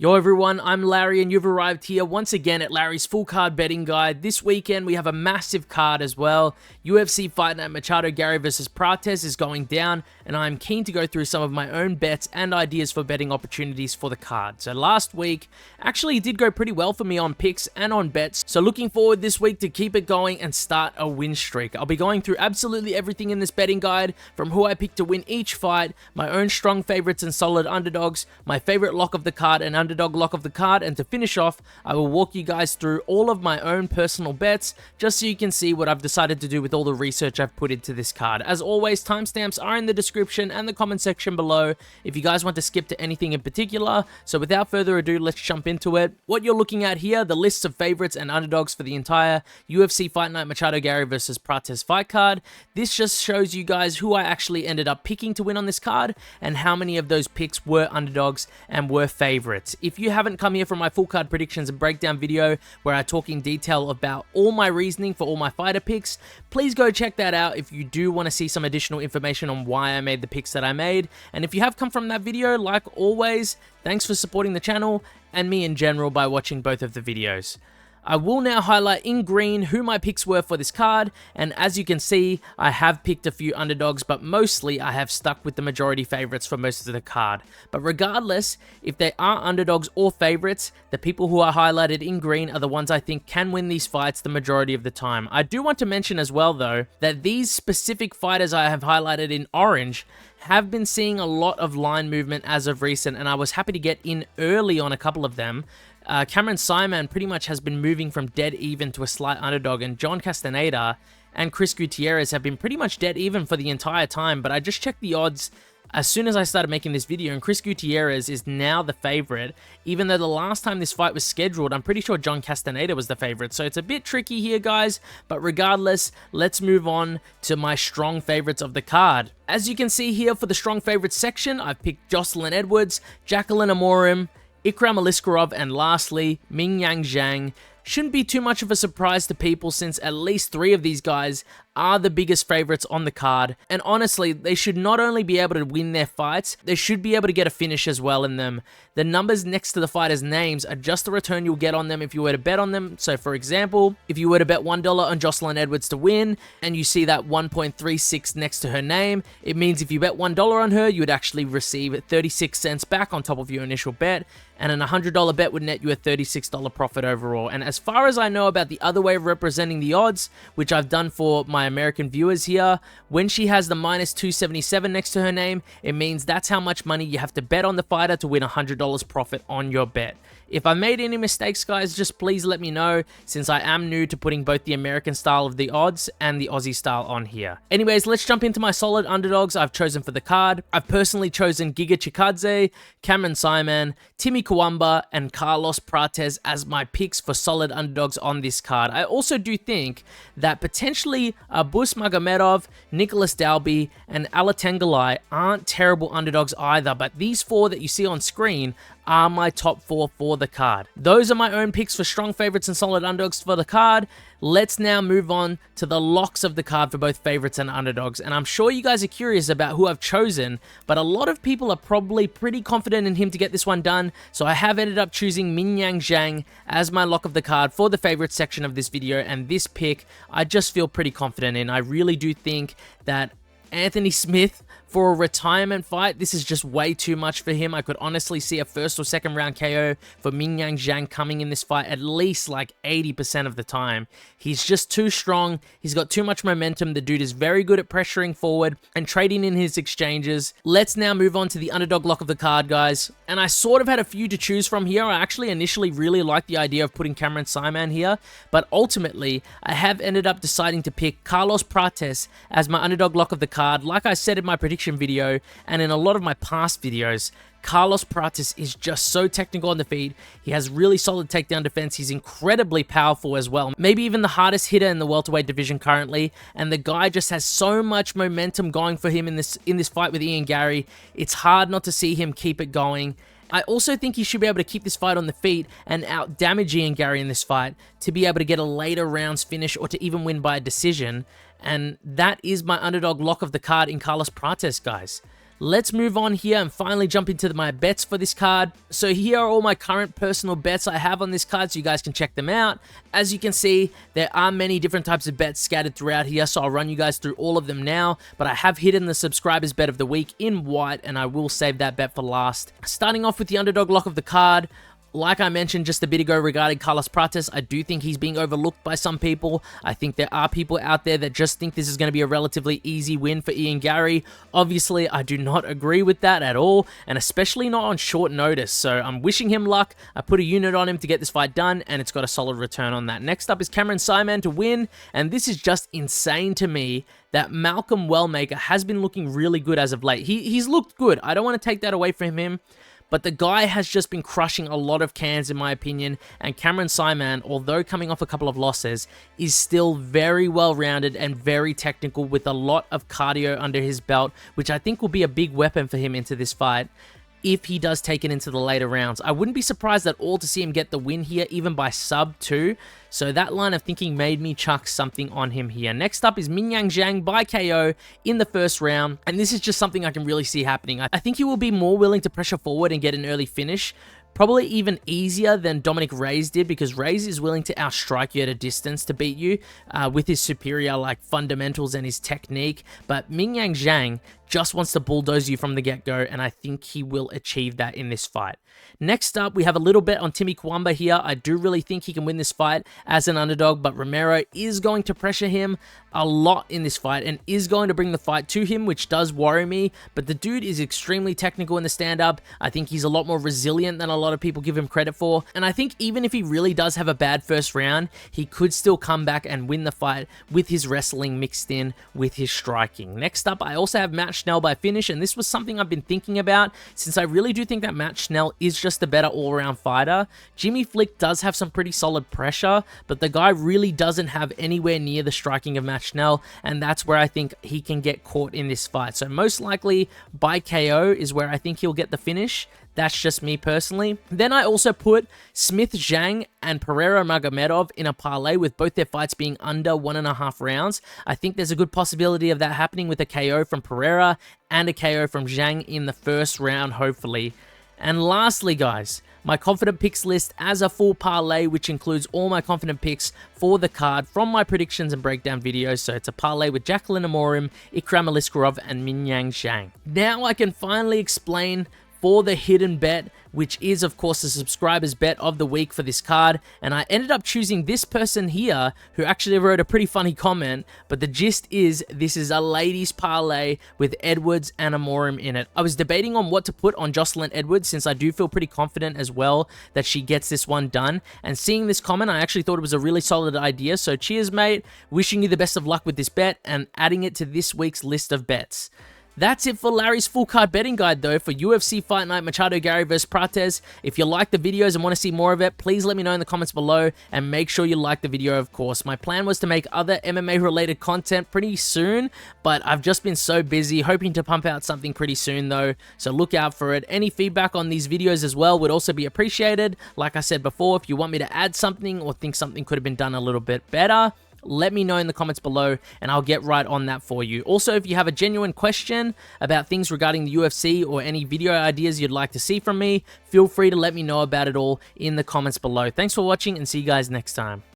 Yo everyone, I'm Larry and you've arrived here once again at Larry's full card betting guide. This weekend we have a massive card as well. UFC Fight Night Machado Garry vs Prates is going down and I'm keen to go through some of my own bets and ideas for betting opportunities for the card. So last week actually did go pretty well for me on picks and on bets. So looking forward this week to keep it going and start a win streak. I'll be going through absolutely everything in this betting guide, from who I picked to win each fight, my own strong favorites and solid underdogs, my favorite lock of the card and underdog lock of the card, and to finish off, I will walk you guys through all of my own personal bets, just so you can see what I've decided to do with all the research I've put into this card. As always, timestamps are in the description and the comment section below if you guys want to skip to anything in particular. So without further ado, let's jump into it. What you're looking at here, the lists of favorites and underdogs for the entire UFC Fight Night Machado Garry vs Prates fight card. This just shows you guys who I actually ended up picking to win on this card and how many of those picks were underdogs and were favorites. If you haven't come here for my full card predictions and breakdown video where I talk in detail about all my reasoning for all my fighter picks, please go check that out if you do want to see some additional information on why I made the picks that I made. And if you have come from that video, like always, thanks for supporting the channel and me in general by watching both of the videos. I will now highlight in green who my picks were for this card, and as you can see, I have picked a few underdogs, but mostly I have stuck with the majority favorites for most of the card. But regardless, if they are underdogs or favorites, the people who are highlighted in green are the ones I think can win these fights the majority of the time. I do want to mention as well though, that these specific fighters I have highlighted in orange have been seeing a lot of line movement as of recent, and I was happy to get in early on a couple of them. Saaiman pretty much has been moving from dead even to a slight underdog, and Castaneda and Gutierrez have been pretty much dead even for the entire time, but I just checked the odds as soon as I started making this video, and Gutierrez is now the favorite, even though the last time this fight was scheduled, I'm pretty sure Castaneda was the favorite. So it's a bit tricky here, guys, but regardless, let's move on to my strong favorites of the card. As you can see here, for the strong favorites section, I've picked Joselyne Edwards, Jaqueline Amorim, Ikram Aliskerov, and lastly, Mingyang. Shouldn't be too much of a surprise to people since at least 3 of these guys are the biggest favorites on the card, and honestly, they should not only be able to win their fights, they should be able to get a finish as well in them. The numbers next to the fighters' names are just the return you'll get on them if you were to bet on them. So for example, if you were to bet $1 on Joselyne Edwards to win, and you see that 1.36 next to her name, it means if you bet $1 on her, you would actually receive 36 cents back on top of your initial bet, and an $100 bet would net you a $36 profit overall. And as far as I know about the other way of representing the odds, which I've done for my American viewers here, when she has the minus 277 next to her name, it means that's how much money you have to bet on the fighter to win $100 profit on your bet. If I made any mistakes, guys, just please let me know, since I am new to putting both the American style of the odds and the Aussie style on here. Anyways, let's jump into my solid underdogs I've chosen for the card. I've personally chosen Giga Chikadze, Saaiman, Timmy Cuamba, and Carlos Prates as my picks for solid underdogs on this card. I also do think that potentially Magomedov, Nicolas Dalby, and Aliskerov aren't terrible underdogs either, but these 4 that you see on screen are my top 4 for the card. Those are my own picks for strong favorites and solid underdogs for the card. Let's now move on to the locks of the card for both favorites and underdogs, and I'm sure you guys are curious about who I've chosen, but a lot of people are probably pretty confident in him to get this one done, so I have ended up choosing Mingyang as my lock of the card for the favorite section of this video, and this pick I just feel pretty confident in. I really do think that Anthony Smith, for a retirement fight, this is just way too much for him. I could honestly see a first or second round KO for Mingyang coming in this fight at least like 80% of the time. He's just too strong. He's got too much momentum. The dude is very good at pressuring forward and trading in his exchanges. Let's now move on to the underdog lock of the card, guys. And I sort of had a few to choose from here. I actually initially really liked the idea of putting Saaiman here, but ultimately I have ended up deciding to pick Carlos Prates as my underdog lock of the card. Like I said in my prediction video and in a lot of my past videos, Carlos Prates is just so technical on the feet. He has really solid takedown defense. He's incredibly powerful as well. Maybe even the hardest hitter in the welterweight division currently. And the guy just has so much momentum going for him in this fight with Ian Garry. It's hard not to see him keep it going. I also think he should be able to keep this fight on the feet and out-damage Ian Garry in this fight to be able to get a later rounds finish or to even win by a decision. And that is my underdog lock of the card in Carlos Prates, guys. Let's move on here and finally jump into my bets for this card. So here are all my current personal bets I have on this card, so you guys can check them out. As you can see, there are many different types of bets scattered throughout here, so I'll run you guys through all of them now. But I have hidden the subscribers bet of the week in white, and I will save that bet for last. Starting off with the underdog lock of the card. Like I mentioned just a bit ago regarding Carlos Prates, I do think he's being overlooked by some people. I think there are people out there that just think this is going to be a relatively easy win for Ian Garry. Obviously, I do not agree with that at all, and especially not on short notice. So I'm wishing him luck. I put a unit on him to get this fight done, and it's got a solid return on that. Next up is Saaiman to win, and this is just insane to me that Malcolm Wellmaker has been looking really good as of late. He's looked good. I don't want to take that away from him. But the guy has just been crushing a lot of cans in my opinion, and Saaiman, although coming off a couple of losses, is still very well-rounded and very technical with a lot of cardio under his belt, which I think will be a big weapon for him into this fight if he does take it into the later rounds. I wouldn't be surprised at all to see him get the win here, even by sub 2. So that line of thinking made me chuck something on him here. Next up is Mingyang by KO in the first round, and this is just something I can really see happening. I think he will be more willing to pressure forward and get an early finish. Probably even easier than Dominic Reyes did, because Reyes is willing to outstrike you at a distance to beat you with his superior fundamentals and his technique. But Mingyang just wants to bulldoze you from the get-go, and I think he will achieve that in this fight. Next up, we have a little bet on Timmy Cuamba here. I do really think he can win this fight as an underdog, but Romero is going to pressure him a lot in this fight and is going to bring the fight to him, which does worry me. But the dude is extremely technical in the stand-up. I think he's a lot more resilient than a lot of people give him credit for, and I think even if he really does have a bad first round, he could still come back and win the fight with his wrestling mixed in with his striking. Next up, I also have Schnell by finish, and this was something I've been thinking about, since I really do think that Schnell is just a better all-around fighter. Jimmy Flick does have some pretty solid pressure, but the guy really doesn't have anywhere near the striking of Schnell, and that's where I think he can get caught in this fight. So most likely by KO is where I think he'll get the finish. That's just me personally. Then I also put Smith Zhang and Pereira Magomedov in a parlay with both their fights being under 1.5 rounds. I think there's a good possibility of that happening with a KO from Pereira and a KO from Zhang in the first round, hopefully. And lastly, guys, my confident picks list as a full parlay, which includes all my confident picks for the card from my predictions and breakdown videos. So it's a parlay with Jaqueline, Amorim, Ikram, Aliskerov, and Mingyang. Now I can finally explain for the hidden bet, which is of course the subscribers bet of the week for this card, and I ended up choosing this person here who actually wrote a pretty funny comment, but the gist is this is a ladies parlay with Edwards and Amorim in it. I was debating on what to put on Joselyne Edwards, since I do feel pretty confident as well that she gets this one done, and seeing this comment I actually thought it was a really solid idea. So cheers mate, wishing you the best of luck with this bet and adding it to this week's list of bets. That's it for Larry's full card betting guide though for UFC Fight Night Machado Garry vs Prates. If you like the videos and want to see more of it, please let me know in the comments below, and make sure you like the video of course. My plan was to make other MMA related content pretty soon, but I've just been so busy, hoping to pump out something pretty soon though, so look out for it. Any feedback on these videos as well would also be appreciated. Like I said before, if you want me to add something or think something could have been done a little bit better, let me know in the comments below and I'll get right on that for you. Also, if you have a genuine question about things regarding the UFC or any video ideas you'd like to see from me, feel free to let me know about it all in the comments below. Thanks for watching and see you guys next time.